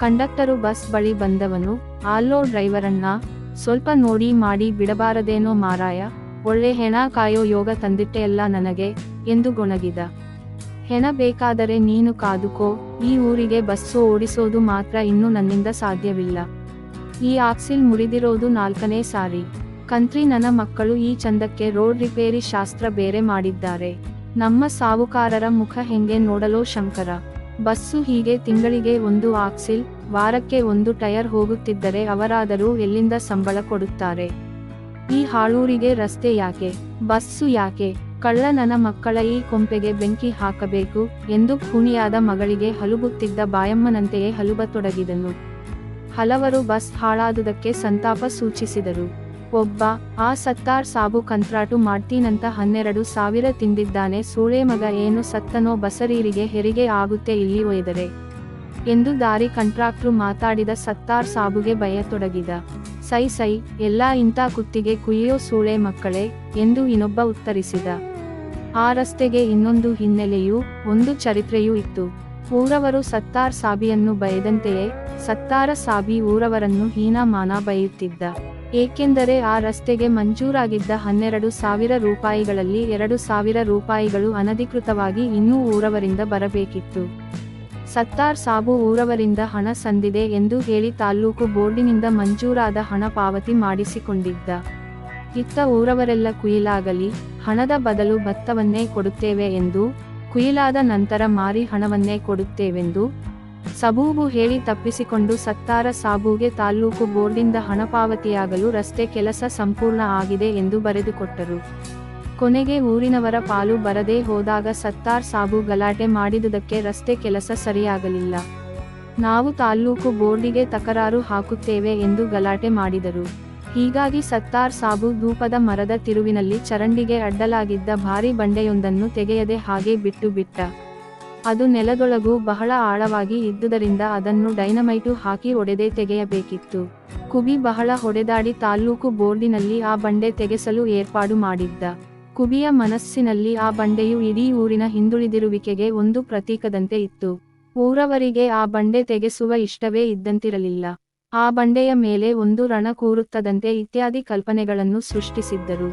Conductor bus ಬಳಿ ಬಂದವನು, ಅಲ್ಲೋ ಡ್ರೈವರಣ್ಣ, ಸ್ವಲ್ಪ ನೋಡಿ ಮಾಡಿ ಬಿಡಬಾರದೇನೋ ಮಾರಾಯ, ಒಳ್ಳೆ ಹೆಣ ಕಾಯೋ ಯೋಗ ತಂದಿಟ್ಟೆಯಲ್ಲ ನನಗೆ, ಎಂದು ಗೊಣಗಿದ. ಹೆಣ ಬೇಕಾದರೆ ನೀನು ಕಾದುಕೋ, ಈ ಊರಿಗೆ ಬಸ್ಸು ಓಡಿಸೋದು ಮಾತ್ರ ಇನ್ನು ನನ್ನಿಂದ ಸಾಧ್ಯವಿಲ್ಲ. ಈ ಆಕ್ಸಿಲ್ ಮುರಿದಿರೋದು 4ನೇ ಸಾರಿ. ಕಂತ್ರಿ ನನ್ನ ಮಕ್ಕಳು ಈ ಚಂದಕ್ಕೆ ರೋಡ್ ರಿಪೇರಿ ಶಾಸ್ತ್ರ ಬೇರೆ ಮಾಡಿದ್ದಾರೆ. ನಮ್ಮ ಸಾವುಕಾರರ ಮುಖ ಹೆಂಗೆ ನೋಡಲೋ ಶಂಕರ. ಬಸ್ಸು ಹೀಗೆ ತಿಂಗಳಿಗೆ 1 ಆಕ್ಸಿಲ್, ವಾರಕ್ಕೆ 1 ಟಯರ್ ಹೋಗುತ್ತಿದ್ದರೆ ಅವರಾದರೂ ಎಲ್ಲಿಂದ ಸಂಬಳ ಕೊಡುತ್ತಾರೆ? ಈ ಹಾಳೂರಿಗೆ ರಸ್ತೆ ಯಾಕೆ, ಬಸ್ಸು ಯಾಕೆ? ಕಳ್ಳ ನನ್ನ ಮಕ್ಕಳ ಈ ಕೊಂಪೆಗೆ ಬೆಂಕಿ ಹಾಕಬೇಕು ಎಂದು ಖೂನಿಯಾದ ಮಗಳಿಗೆ ಹಲುಬುತ್ತಿದ್ದ ಬಾಯಮ್ಮನಂತೆಯೇ ಹಲುಬತೊಡಗಿದನು. ಹಲವರು ಬಸ್ ಹಾಳಾದುದಕ್ಕೆ ಸಂತಾಪ ಸೂಚಿಸಿದರು. ಒಬ್ಬ, ಆ ಸತ್ತಾರ್ ಸಾಬು ಕಂತ್ರಾಟು ಮಾಡ್ತೀನಂತ 12,000 ತಿಂದಿದ್ದಾನೆ, ಸೂಳೆ ಮಗ ಏನು ಸತ್ತನೋ, ಬಸರೀರಿಗೆ ಹೆರಿಗೆ ಆಗುತ್ತೆ ಇಲ್ಲಿ ಒಯ್ದರೆ ಎಂದು ದಾರಿ ಕಂಟ್ರಾಕ್ಟ್ರು ಮಾತಾಡಿದ ಸತ್ತಾರ್ ಸಾಬುಗೆ ಬಯ್ಯತೊಡಗಿದ. ಸೈ ಸೈ, ಎಲ್ಲಾ ಇಂಥ ಕುತ್ತಿಗೆ ಕುಯ್ಯೋ ಸೂಳೆ ಮಕ್ಕಳೇ ಎಂದು ಇನ್ನೊಬ್ಬ ಉತ್ತರಿಸಿದ. ಆ ರಸ್ತೆಗೆ ಇನ್ನೊಂದು ಹಿನ್ನೆಲೆಯೂ ಒಂದು ಚರಿತ್ರೆಯೂ ಇತ್ತು. ಊರವರು ಸತ್ತಾರ್ ಸಾಬಿಯನ್ನು ಬೈದಂತೆಯೇ ಸತ್ತಾರ ಸಾಬಿ ಊರವರನ್ನು ಹೀನಮಾನ ಬೈಯುತ್ತಿದ್ದ. ಏಕೆಂದರೆ ಆ ರಸ್ತೆಗೆ ಮಂಜೂರಾಗಿದ್ದ 12,000 ರೂಪಾಯಿಗಳಲ್ಲಿ 2,000 ರೂಪಾಯಿಗಳು ಅನಧಿಕೃತವಾಗಿ ಇನ್ನೂ ಊರವರಿಂದ ಬರಬೇಕಿತ್ತು. ಸತ್ತಾರ್ ಸಾಬು ಊರವರಿಂದ ಹಣ ಸಂದಿದೆ ಎಂದು ಹೇಳಿ ತಾಲ್ಲೂಕು ಬೋರ್ಡಿನಿಂದ ಮಂಜೂರಾದ ಹಣ ಪಾವತಿ ಮಾಡಿಸಿಕೊಂಡಿದ್ದ. ಇತ್ತ ಊರವರೆಲ್ಲ ಕುಯಿಲಾಗಲಿ, ಹಣದ ಬದಲು ಭತ್ತವನ್ನೇ ಕೊಡುತ್ತೇವೆ ಎಂದು, ಕುಯಿಲಾದ ನಂತರ ಮಾರಿ ಹಣವನ್ನೇ ಕೊಡುತ್ತೇವೆಂದು ಸಬೂಬು ಹೇಳಿ ತಪ್ಪಿಸಿಕೊಂಡು ಸತ್ತಾರ ಸಾಬುಗೆ ತಾಲ್ಲೂಕು ಬೋರ್ಡಿಂದ ಹಣ ಪಾವತಿಯಾಗಲು ರಸ್ತೆ ಕೆಲಸ ಸಂಪೂರ್ಣ ಆಗಿದೆ ಎಂದು ಬರೆದುಕೊಟ್ಟರು. ಕೊನೆಗೆ ಊರಿನವರ ಪಾಲು ಬರದೇ ಹೋದಾಗ ಸತ್ತಾರ್ ಸಾಬು ಗಲಾಟೆ ಮಾಡಿದುದಕ್ಕೆ ರಸ್ತೆ ಕೆಲಸ ಸರಿಯಾಗಲಿಲ್ಲ. ನಾವು ತಾಲ್ಲೂಕು ಬೋರ್ಡಿಗೆ ತಕರಾರು ಹಾಕುತ್ತೇವೆ ಎಂದು ಗಲಾಟೆ ಮಾಡಿದರು. ಹೀಗಾಗಿ ಸತ್ತಾರ್ ಸಾಬು ಧೂಪದ ಮರದ ತಿರುವಿನಲ್ಲಿ ಚರಂಡಿಗೆ ಅಡ್ಡಲಾಗಿದ್ದ ಭಾರಿ ಬಂಡೆಯೊಂದನ್ನು ತೆಗೆಯದೆ ಹಾಗೆ ಬಿಟ್ಟ. ಅದು ನೆಲದೊಳಗೂ ಬಹಳ ಆಳವಾಗಿ ಇದ್ದುದರಿಂದ ಅದನ್ನು ಡೈನಮೈಟು ಹಾಕಿ ಒಡೆದೇ ತೆಗೆಯಬೇಕಿತ್ತು. ಕುಬಿ ಬಹಳ ಹೊಡೆದಾಡಿ ತಾಲ್ಲೂಕು ಬೋರ್ಡಿನಲ್ಲಿ ಆ ಬಂಡೆ ತೆಗೆಸಲು ಏರ್ಪಾಡು ಮಾಡಿದ್ದ. ಕುಬಿಯ ಮನಸ್ಸಿನಲ್ಲಿ ಆ ಬಂಡೆಯು ಇಡೀ ಊರಿನ ಹಿಂದುಳಿದಿರುವಿಕೆಗೆ ಒಂದು ಪ್ರತೀಕದಂತೆ ಇತ್ತು. ಊರವರಿಗೆ ಆ ಬಂಡೆ ತೆಗೆಸುವ ಇಷ್ಟವೇ ಇದ್ದಂತಿರಲಿಲ್ಲ. ಆ ಬಂಡೆಯ ಮೇಲೆ ಒಂದು ರಣ ಕೂರುತ್ತದಂತೆ ಇತ್ಯಾದಿ ಕಲ್ಪನೆಗಳನ್ನು ಸೃಷ್ಟಿಸಿದ್ದರು.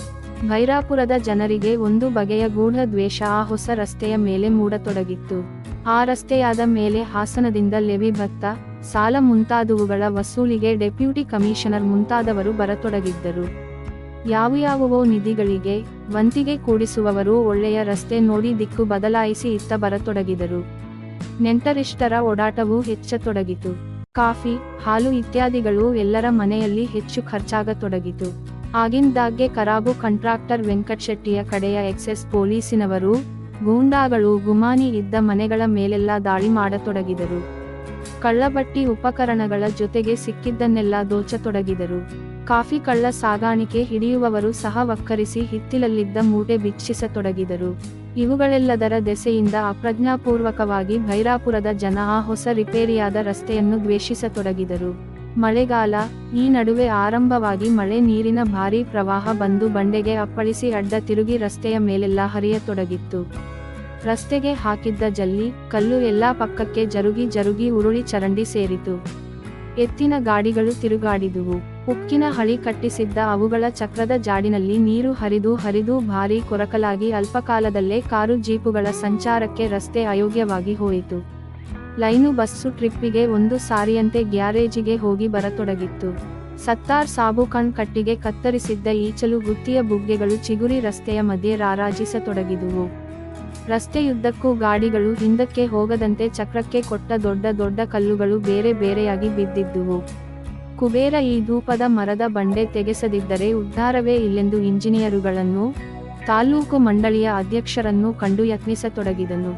ಭೈರಾಪುರದ ಜನರಿಗೆ ಒಂದು ಬಗೆಯ ಗೂಢ ದ್ವೇಷ ಆ ಹೊಸ ರಸ್ತೆಯ ಮೇಲೆ ಮೂಡತೊಡಗಿತ್ತು. ಆ ರಸ್ತೆಯಾದ ಮೇಲೆ ಹಾಸನದಿಂದ ಲೆವಿ ಭತ್ತ, ಸಾಲ ಮುಂತಾದವುಗಳ ವಸೂಲಿಗೆ ಡೆಪ್ಯೂಟಿ ಕಮಿಷನರ್ ಮುಂತಾದವರು ಬರತೊಡಗಿದ್ದರು. ಯಾವುಯಾವುವೋ ನಿಧಿಗಳಿಗೆ ವಂತಿಗೆ ಕೂಡಿಸುವವರು ಒಳ್ಳೆಯ ರಸ್ತೆ ನೋಡಿ ದಿಕ್ಕು ಬದಲಾಯಿಸಿ ಇತ್ತ ಬರತೊಡಗಿದರು. ನೆಂಟರಿಷ್ಟರ ಓಡಾಟವೂ ಹೆಚ್ಚತೊಡಗಿತು. ಕಾಫಿ, ಹಾಲು ಇತ್ಯಾದಿಗಳು ಎಲ್ಲರ ಮನೆಯಲ್ಲಿ ಹೆಚ್ಚು ಖರ್ಚಾಗತೊಡಗಿತು. ಆಗಿಂದಾಗ್ಗೆ ಕರಾಬು ಕಂಟ್ರಾಕ್ಟರ್ ವೆಂಕಟಶೆಟ್ಟಿಯ ಕಡೆಯ ಎಕ್ಸೈಸ್ ಪೊಲೀಸಿನವರು, ಗೂಂಡಾಗಳು ಗುಮಾನಿ ಇದ್ದ ಮನೆಗಳ ಮೇಲೆಲ್ಲ ದಾಳಿ ಮಾಡತೊಡಗಿದರು. ಕಳ್ಳಬಟ್ಟಿ ಉಪಕರಣಗಳ ಜೊತೆಗೆ ಸಿಕ್ಕಿದ್ದನ್ನೆಲ್ಲ ದೋಚತೊಡಗಿದರು. ಕಾಫಿ ಕಳ್ಳ ಸಾಗಾಣಿಕೆ ಹಿಡಿಯುವವರು ಸಹ ವಕ್ಕರಿಸಿ ಹಿತ್ತಿಲಲ್ಲಿದ್ದ ಮೂಟೆ ಬಿಚ್ಚಿಸತೊಡಗಿದರು. ಇವುಗಳೆಲ್ಲದರ ದೆಸೆಯಿಂದ ಅಪ್ರಜ್ಞಾಪೂರ್ವಕವಾಗಿ ಭೈರಾಪುರದ ಜನ ಆ ಹೊಸ ರಿಪೇರಿಯಾದ ರಸ್ತೆಯನ್ನು ದ್ವೇಷಿಸತೊಡಗಿದರು. ಮಳೆಗಾಲ ಈ ನಡುವೆ ಆರಂಭವಾಗಿ ಮಳೆ ನೀರಿನ ಭಾರೀ ಪ್ರವಾಹ ಬಂದು ಬಂಡೆಗೆ ಅಪ್ಪಳಿಸಿ ಅಡ್ಡ ತಿರುಗಿ ರಸ್ತೆಯ ಮೇಲೆಲ್ಲ ಹರಿಯತೊಡಗಿತ್ತು. ರಸ್ತೆಗೆ ಹಾಕಿದ್ದ ಜಲ್ಲಿ, ಕಲ್ಲು ಎಲ್ಲಾ ಪಕ್ಕಕ್ಕೆ ಜರುಗಿ ಉರುಳಿ ಚರಂಡಿ ಸೇರಿತು. ಎತ್ತಿನ ಗಾಡಿಗಳು ತಿರುಗಾಡಿದುವು. ಉಕ್ಕಿನ ಹಳಿ ಕಟ್ಟಿಸಿದ್ದ ಅವುಗಳ ಚಕ್ರದ ಜಾಡಿನಲ್ಲಿ ನೀರು ಹರಿದು ಭಾರೀ ಕೊರಕಲಾಗಿ ಅಲ್ಪಕಾಲದಲ್ಲೇ ಕಾರು ಜೀಪುಗಳ ಸಂಚಾರಕ್ಕೆ ರಸ್ತೆ ಅಯೋಗ್ಯವಾಗಿ ಹೋಯಿತು. ಲೈನು ಬಸ್ಸು ಟ್ರಿಪ್ಪಿಗೆ ಒಂದು ಸಾರಿಯಂತೆ ಗ್ಯಾರೇಜಿಗೆ ಹೋಗಿ ಬರತೊಡಗಿತ್ತು. ಸತ್ತಾರ್ ಸಾಬು ಕಟ್ಟಿಗೆ ಕತ್ತರಿಸಿದ್ದ ಈಚಲು ಗುತ್ತಿಯ ಬುಗ್ಗೆಗಳು ಚಿಗುರಿ ರಸ್ತೆಯ ಮಧ್ಯೆ ರಾರಾಜಿಸತೊಡಗಿದುವು. ರಸ್ತೆಯುದ್ದಕ್ಕೂ ಗಾಡಿಗಳು ಹಿಂದಕ್ಕೆ ಹೋಗದಂತೆ ಚಕ್ರಕ್ಕೆ ಕೊಟ್ಟ ದೊಡ್ಡ ಕಲ್ಲುಗಳು ಬೇರೆ ಬೇರೆಯಾಗಿ ಬಿದ್ದಿದ್ದುವು. ಕುಬೇರ ಈ ಧೂಪದ ಮರದ ಬಂಡೆ ತೆಗೆಸದಿದ್ದರೆ ಉದ್ಧಾರವೇ ಇಲ್ಲೆಂದು ಇಂಜಿನಿಯರುಗಳನ್ನು, ತಾಲ್ಲೂಕು ಮಂಡಳಿಯ ಅಧ್ಯಕ್ಷರನ್ನು ಕಂಡು ಯತ್ನಿಸತೊಡಗಿದನು.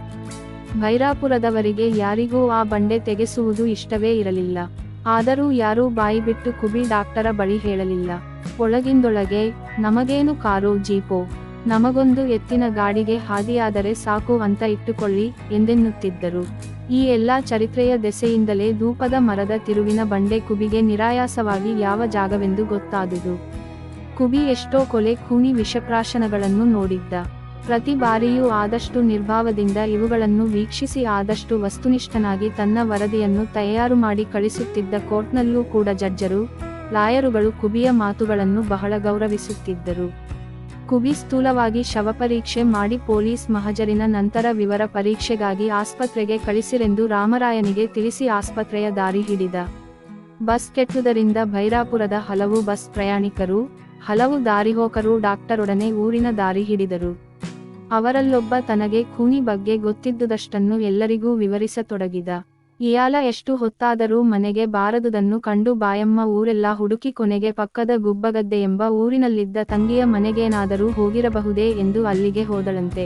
ಭೈರಾಪುರದವರಿಗೆ ಯಾರಿಗೂ ಆ ಬಂಡೆ ತೆಗೆಸುವುದು ಇಷ್ಟವೇ ಇರಲಿಲ್ಲ. ಆದರೂ ಯಾರೂ ಬಾಯಿಬಿಟ್ಟು ಕುಬಿ ಡಾಕ್ಟರ ಬಳಿ ಹೇಳಲಿಲ್ಲ. ಒಳಗಿಂದೊಳಗೆ, ನಮಗೇನು ಕಾರೋ ಜೀಪೋ, ನಮಗೊಂದು ಎತ್ತಿನ ಗಾಡಿಗೆ ಹಾದಿಯಾದರೆ ಸಾಕು ಅಂತ ಇಟ್ಟುಕೊಳ್ಳಿ ಎಂದೆನ್ನುತ್ತಿದ್ದರು. ಈ ಎಲ್ಲಾ ಚರಿತ್ರೆಯ ದೆಸೆಯಿಂದಲೇ ಧೂಪದ ಮರದ ತಿರುವಿನ ಬಂಡೆ ಕುಬಿಗೆ ನಿರಾಯಾಸವಾಗಿ ಯಾವ ಜಾಗವೆಂದು ಗೊತ್ತಾದುದು. ಕುಬಿ ಎಷ್ಟೋ ಕೊಲೆ ಖೂನಿ ವಿಷಪ್ರಾಶನಗಳನ್ನು ನೋಡಿದ್ದ. ಪ್ರತಿ ಬಾರಿಯೂ ಆದಷ್ಟು ನಿರ್ಭಾವದಿಂದ ಇವುಗಳನ್ನು ವೀಕ್ಷಿಸಿ ಆದಷ್ಟು ವಸ್ತುನಿಷ್ಠನಾಗಿ ತನ್ನ ವರದಿಯನ್ನು ತಯಾರು ಮಾಡಿ ಕಳಿಸುತ್ತಿದ್ದ. ಕೋರ್ಟ್ನಲ್ಲೂ ಕೂಡ ಜಡ್ಜರು, ಲಾಯರುಗಳು ಕುಬಿಯ ಮಾತುಗಳನ್ನು ಬಹಳ ಗೌರವಿಸುತ್ತಿದ್ದರು. ಕುಬಿ ಸ್ಥೂಲವಾಗಿ ಶವಪರೀಕ್ಷೆ ಮಾಡಿ ಪೊಲೀಸ್ ಮಹಜರಿನ ನಂತರ ವಿವರ ಪರೀಕ್ಷೆಗಾಗಿ ಆಸ್ಪತ್ರೆಗೆ ಕಳಿಸಿರೆಂದು ರಾಮರಾಯನಿಗೆ ತಿಳಿಸಿ ಆಸ್ಪತ್ರೆಯ ದಾರಿ ಹಿಡಿದ. ಬಸ್ ಕೆಟ್ಟುದರಿಂದ ಭೈರಾಪುರದ ಹಲವು ಬಸ್ ಪ್ರಯಾಣಿಕರು, ಹಲವು ದಾರಿಹೋಕರು ಡಾಕ್ಟರೊಡನೆ ಊರಿನ ದಾರಿ ಹಿಡಿದರು. ಅವರಲ್ಲೊಬ್ಬ ತನಗೆ ಖೂನಿ ಬಗ್ಗೆ ಗೊತ್ತಿದ್ದುದಷ್ಟನ್ನು ಎಲ್ಲರಿಗೂ ವಿವರಿಸತೊಡಗಿದ. ಇಯಾಲ ಎಷ್ಟು ಹೊತ್ತಾದರೂ ಮನೆಗೆ ಬಾರದುದನ್ನು ಕಂಡು ಬಾಯಮ್ಮ ಊರೆಲ್ಲ ಹುಡುಕಿ ಕೊನೆಗೆ ಪಕ್ಕದ ಗುಬ್ಬಗದ್ದೆ ಎಂಬ ಊರಿನಲ್ಲಿದ್ದ ತಂಗಿಯ ಮನೆಗೇನಾದರೂ ಹೋಗಿರಬಹುದೇ ಎಂದು ಅಲ್ಲಿಗೆ ಹೋದಳಂತೆ.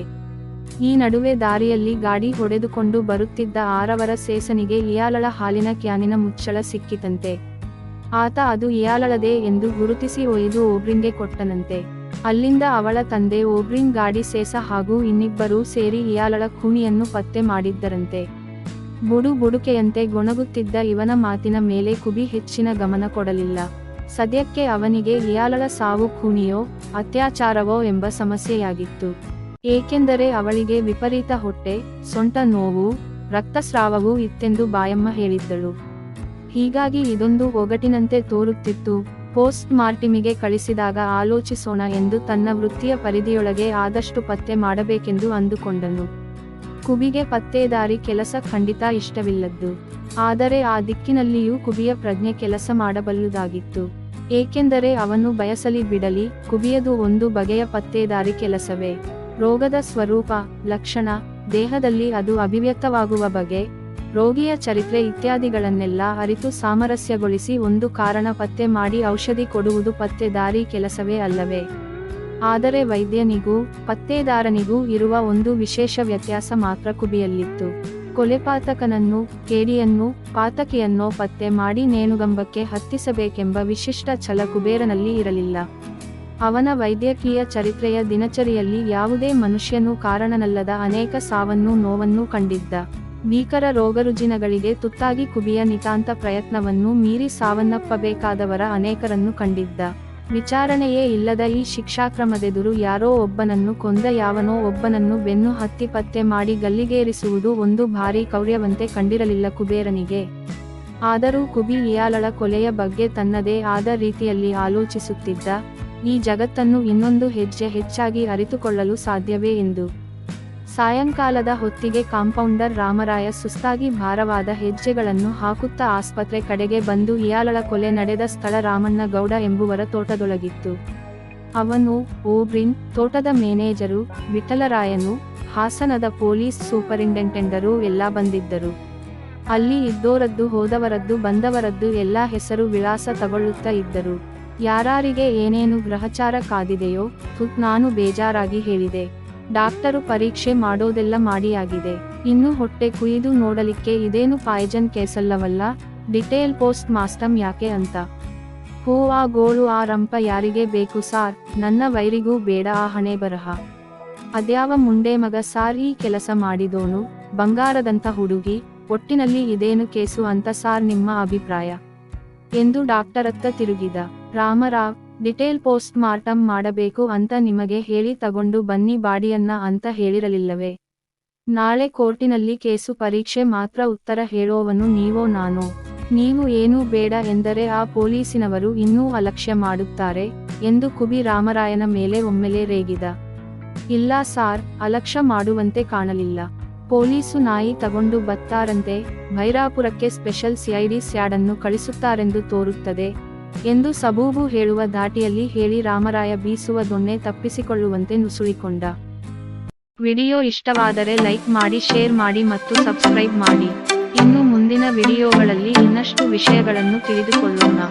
ಈ ನಡುವೆ ದಾರಿಯಲ್ಲಿ ಗಾಡಿ ಹೊಡೆದುಕೊಂಡು ಬರುತ್ತಿದ್ದ ಆರವರ ಸೇಸನಿಗೆ ಇಯಾಲಳ ಹಾಲಿನ ಕ್ಯಾನಿನ ಮುಚ್ಚಳ ಸಿಕ್ಕಿತಂತೆ. ಆತ ಅದು ಇಯಾಲಳದೇ ಎಂದು ಗುರುತಿಸಿ ಒಯ್ದು ಓಬ್ರಿಂಗೆ ಕೊಟ್ಟನಂತೆ. ಅಲ್ಲಿಂದ ಅವಳ ತಂದೆ ಓಬ್ರಿನ್ ಗಾಡಿ ಸೇಸ ಹಾಗೂ ಇನ್ನಿಬ್ಬರೂ ಸೇರಿ ಇಯಾಲಳ ಖೂನಿಯನ್ನು ಪತ್ತೆ ಮಾಡಿದ್ದರಂತೆ. ಬುಡುಕೆಯಂತೆ ಗೊಣಗುತ್ತಿದ್ದ ಇವನ ಮಾತಿನ ಮೇಲೆ ಕುಬಿ ಹೆಚ್ಚಿನ ಗಮನ ಕೊಡಲಿಲ್ಲ. ಸದ್ಯಕ್ಕೆ ಅವನಿಗೆ ಇಯಾಲಳ ಸಾವು ಖೂನಿಯೋ ಅತ್ಯಾಚಾರವೋ ಎಂಬ ಸಮಸ್ಯೆಯಾಗಿತ್ತು. ಏಕೆಂದರೆ ಅವಳಿಗೆ ವಿಪರೀತ ಹೊಟ್ಟೆ, ಸೊಂಟ ನೋವು, ರಕ್ತಸ್ರಾವವೂ ಇತ್ತೆಂದು ಬಾಯಮ್ಮ ಹೇಳಿದ್ದಳು. ಹೀಗಾಗಿ ಇದೊಂದು ಒಗಟಿನಂತೆ ತೋರುತ್ತಿತ್ತು. ಪೋಸ್ಟ್ ಮಾರ್ಟಿಮಿಗೆ ಕಳಿಸಿದಾಗ ಆಲೋಚಿಸೋಣ ಎಂದು ತನ್ನ ವೃತ್ತಿಯ ಪರಿಧಿಯೊಳಗೆ ಆದಷ್ಟು ಪತ್ತೆ ಮಾಡಬೇಕೆಂದು ಅಂದುಕೊಂಡನು. ಕುಬಿಗೆ ಪತ್ತೇದಾರಿ ಕೆಲಸ ಖಂಡಿತ ಇಷ್ಟವಿಲ್ಲದ್ದು. ಆದರೆ ಆ ದಿಕ್ಕಿನಲ್ಲಿಯೂ ಕುಬಿಯ ಪ್ರಜ್ಞೆ ಕೆಲಸ ಮಾಡಬಲ್ಲುದಾಗಿತ್ತು. ಏಕೆಂದರೆ ಅವನು ಬಯಸಲಿ ಬಿಡಲಿ, ಕುಬಿಯದು ಒಂದು ಬಗೆಯ ಪತ್ತೇದಾರಿ ಕೆಲಸವೇ. ರೋಗದ ಸ್ವರೂಪ, ಲಕ್ಷಣ, ದೇಹದಲ್ಲಿ ಅದು ಅಭಿವ್ಯಕ್ತವಾಗುವ ಬಗೆ, ರೋಗಿಯ ಚರಿತ್ರೆ ಇತ್ಯಾದಿಗಳನ್ನೆಲ್ಲ ಅರಿತು ಸಾಮರಸ್ಯಗೊಳಿಸಿ ಒಂದು ಕಾರಣ ಪತ್ತೆ ಮಾಡಿ ಔಷಧಿ ಕೊಡುವುದು ಪತ್ತೇದಾರಿ ಕೆಲಸವೇ ಅಲ್ಲವೇ? ಆದರೆ ವೈದ್ಯನಿಗೂ ಪತ್ತೇದಾರನಿಗೂ ಇರುವ ಒಂದು ವಿಶೇಷ ವ್ಯತ್ಯಾಸ ಮಾತ್ರ ಕುಬಿಯಲ್ಲಿತ್ತು. ಕೊಲೆಪಾತಕನನ್ನು, ಕೇಡಿಯನ್ನು, ಪಾತಕಿಯನ್ನೋ ಪತ್ತೆ ಮಾಡಿ ನೇಣುಗಂಬಕ್ಕೆ ಹತ್ತಿಸಬೇಕೆಂಬ ವಿಶಿಷ್ಟ ಛಲ ಕುಬೇರನಲ್ಲಿ ಇರಲಿಲ್ಲ. ಅವನ ವೈದ್ಯಕೀಯ ಚರಿತ್ರೆಯ ದಿನಚರಿಯಲ್ಲಿ ಯಾವುದೇ ಮನುಷ್ಯನೂ ಕಾರಣನಲ್ಲದ ಅನೇಕ ಸಾವನ್ನೂ ನೋವನ್ನೂ ಕಂಡಿದ್ದ. ಭೀಕರ ರೋಗರುಜಿನಗಳಿಗೆ ತುತ್ತಾಗಿ ಕುಬಿಯ ನಿತಾಂತ ಪ್ರಯತ್ನವನ್ನು ಮೀರಿ ಸಾವನ್ನಪ್ಪಬೇಕಾದವರ ಅನೇಕರನ್ನು ಕಂಡಿದ್ದ. ವಿಚಾರಣೆಯೇ ಇಲ್ಲದ ಈ ಶಿಕ್ಷಾಕ್ರಮದೆದುರು ಯಾರೋ ಒಬ್ಬನನ್ನು ಕೊಂದ ಯಾವನೋ ಒಬ್ಬನನ್ನು ಬೆನ್ನು ಹತ್ತಿ ಪತ್ತೆ ಮಾಡಿ ಗಲ್ಲಿಗೇರಿಸುವುದು ಒಂದು ಭಾರೀ ಕೌರ್ಯವಂತೆ ಕಂಡಿರಲಿಲ್ಲ ಕುಬೇರನಿಗೆ. ಆದರೂ ಕುಬಿ ಇಯಾಲಳ ಕೊಲೆಯ ಬಗ್ಗೆ ತನ್ನದೇ ಆದ ರೀತಿಯಲ್ಲಿ ಆಲೋಚಿಸುತ್ತಿದ್ದ. ಈ ಜಗತ್ತನ್ನು ಇನ್ನೊಂದು ಹೆಜ್ಜೆ ಹೆಚ್ಚಾಗಿ ಅರಿತುಕೊಳ್ಳಲು ಸಾಧ್ಯವೇ ಎಂದು. ಸಾಯಂಕಾಲದ ಹೊತ್ತಿಗೆ ಕಾಂಪೌಂಡರ್ ರಾಮರಾಯ ಸುಸ್ತಾಗಿ ಭಾರವಾದ ಹೆಜ್ಜೆಗಳನ್ನು ಹಾಕುತ್ತಾ ಆಸ್ಪತ್ರೆ ಕಡೆಗೆ ಬಂದು ಇಯಾಲಳ ಕೊಲೆ ನಡೆದ ಸ್ಥಳ ರಾಮಣ್ಣ ಗೌಡ ಎಂಬುವರ ತೋಟದೊಳಗಿತ್ತು. ಅವನು, ಓಬ್ರಿನ್, ತೋಟದ ಮ್ಯಾನೇಜರು, ವಿಠಲರಾಯನು, ಹಾಸನದ ಪೊಲೀಸ್ ಸೂಪರಿಂಟೆಂಡೆಂಟರು ಎಲ್ಲ ಬಂದಿದ್ದರು. ಅಲ್ಲಿ ಇದ್ದೋರದ್ದು ಹೋದವರದ್ದು ಬಂದವರದ್ದು ಎಲ್ಲ ಹೆಸರು ವಿಳಾಸ ತಗೊಳ್ಳುತ್ತಾ ಇದ್ದರು. ಯಾರಾರಿಗೆ ಏನೇನು ಗ್ರಹಚಾರ ಕಾದಿದೆಯೋ ನಾನು ಬೇಜಾರಾಗಿ ಹೇಳಿದೆ. ಡಾಕ್ಟರು ಪರೀಕ್ಷೆ ಮಾಡೋದೆಲ್ಲ ಮಾಡಿಯಾಗಿದೆ. ಇನ್ನು ಹೊಟ್ಟೆ ಕುಯ್ದು ನೋಡಲಿಕ್ಕೆ ಇದೇನು ಪಾಯ್ಜನ್ ಕೇಸಲ್ಲವಲ್ಲ, ಡಿಟೇಲ್ ಪೋಸ್ಟ್ ಮಾಸ್ಟಮ್ ಯಾಕೆ ಅಂತ. ಹೋ ಆ ಗೋಳು ಆ ರಂಪ ಯಾರಿಗೆ ಬೇಕು ಸಾರ್, ನನ್ನ ವೈರಿಗೂ ಬೇಡ ಆ ಹಣೆ ಬರಹ. ಅದ್ಯಾವ ಮುಂಡೆ ಮಗ ಸಾರ್ ಈ ಕೆಲಸ ಮಾಡಿದೋನು, ಬಂಗಾರದಂತ ಹುಡುಗಿ, ಒಟ್ಟಿನಲ್ಲಿ ಇದೇನು ಕೇಸು ಅಂತ ಸಾರ್ ನಿಮ್ಮ ಅಭಿಪ್ರಾಯ ಎಂದು ಡಾಕ್ಟರತ್ತ ತಿರುಗಿದ. ರಾಮರಾವ್, ಡಿಟೇಲ್ ಪೋಸ್ಟ್ ಮಾರ್ಟಮ್ ಮಾಡಬೇಕು ಅಂತ ನಿಮಗೆ ಹೇಳಿ ತಗೊಂಡು ಬನ್ನಿ ಬಾಡಿಯನ್ನ ಅಂತ ಹೇಳಿರಲಿಲ್ಲವೇ? ನಾಳೆ ಕೋರ್ಟಿನಲ್ಲಿ ಕೇಸು ಪರೀಕ್ಷೆ ಮಾತ್ರ ಉತ್ತರ ಹೇಳೋವನು ನೀವೋ ನಾನೋ? ನೀವು ಏನೂ ಬೇಡ ಎಂದರೆ ಆ ಪೊಲೀಸಿನವರು ಇನ್ನೂ ಅಲಕ್ಷ್ಯ ಮಾಡುತ್ತಾರೆ ಎಂದು ಕುಬಿ ರಾಮರಾಯನ ಮೇಲೆ ಒಮ್ಮೆಲೆ ರೇಗಿದ. ಇಲ್ಲ ಸಾರ್, ಅಲಕ್ಷ್ಯ ಮಾಡುವಂತೆ ಕಾಣಲಿಲ್ಲ. ಪೊಲೀಸು ನಾಯಿ ತಗೊಂಡು ಬತ್ತಾರಂತೆ, ಭೈರಾಪುರಕ್ಕೆ ಸ್ಪೆಷಲ್ ಸಿಐಡಿ ಸ್ಯಾಡನ್ನು ಕಳಿಸುತ್ತಾರೆಂದು ತೋರುತ್ತದೆ ಎಂದು ಸಬೂಬು ಹೇಳುವ ಧಾಟಿಯಲ್ಲಿ ಹೇಳಿ ರಾಮರಾಯ ಬೀಸುವ ದೊಣ್ಣೆ ತಪ್ಪಿಸಿಕೊಳ್ಳುವಂತೆ ನುಸುಳಿಕೊಂಡ. ವಿಡಿಯೋ ಇಷ್ಟವಾದರೆ ಲೈಕ್ ಮಾಡಿ, ಶೇರ್ ಮಾಡಿ ಮತ್ತು ಸಬ್ಸ್ಕ್ರೈಬ್ ಮಾಡಿ. ಇನ್ನು ಮುಂದಿನ ವಿಡಿಯೋಗಳಲ್ಲಿ ಇನ್ನಷ್ಟು ವಿಷಯಗಳನ್ನು ತಿಳಿದುಕೊಳ್ಳೋಣ.